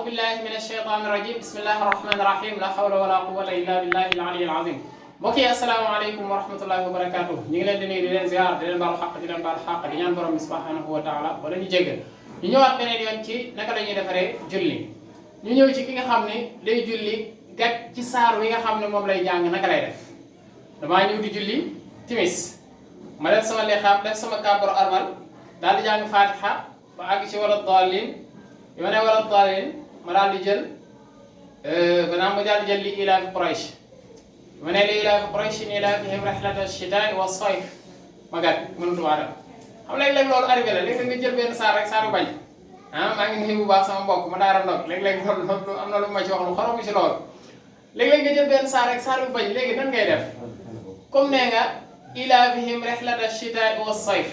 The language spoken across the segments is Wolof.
بالله من الشيطان الرجيم بسم الله الرحمن الرحيم لا حول ولا قوة إلا بالله العلي العظيم mbokk yi asalaamaaleykum wa rahmatullahi wa barakatuh ñu ngi leen di nuyu di leen ziar di leen baal xaq di leen baal xaq di ñaan borom bi subhanahu wa taala wala ñu jéggal ñu ñëwaat beneen yoon ci naka la ñuy defaree julli ñu ñëw ci ki nga xam ne day julli gàtt ci saar wi nga xam ne moom lay jàng naka lay def damaa ñëw di julli timis ma def sama lexaam def sama kàbbaru armal daal di jàng fatiha ba àgg ci wala daalin bi ma ne wala daalin ma daal di jël ma daal di jël li ilaafi Quraysh ma ne li ilaafi Quraysh ilaafihim rihlata ash-shitaa'i was-sayf ma gàtt mënatumaa dem xam léeg-léeg loolu arrivé la léeg-léeg nga jël benn saar rek saaru bañ maa ngi nuyu bu baax sama mbokk ma daara ndog léeg-léeg loolu am na lu ma ci wax lu xoromu ci loolu léeg-léeg nga jël benn saar rek saaru bañ léegi nan ngay def comme nee nga ilaafihim rihlata ash-shitaa'i was-sayf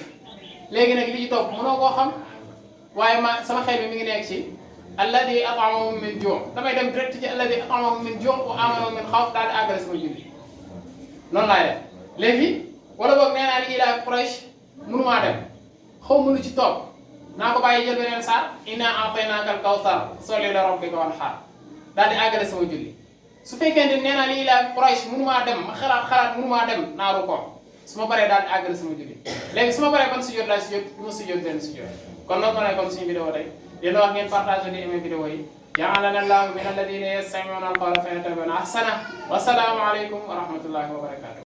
léegi nag li ci topp mënoo koo xam waaye sama xel mi ngi nekk ci alladi at'amahum min ju' damay dem direct ci alladi at'amahum min ju' wa amanahum min xawf daal di àggale sama julli noonu laay def léegi wala boog nee naa li ilaafi Quraysh mënumaa dem xaw ma lu ci topp naa ko bàyyi jël beneen saar inna a'taynaakal kawsar salli li rabbika wanhar daal di àggale sama julli su fekkente nee naa li ilaafi Quraysh mënumaa dem ma xalaat mënumaa dem naaru ko su ma paree daal di àggale sama julli léegi su ma paree ban sujjóot laay sujjóot du ma sujjóot benn sujjóot kon noonu ma ne comme suñu vidéo tey yéen wax ngeen partagé di aimé vidéo yi ja'alana Allahu min alladhina yastami'una al-qawla fayattabi'una ahsana wa salaamu alaykum wa rahmatullahi wa barakatuh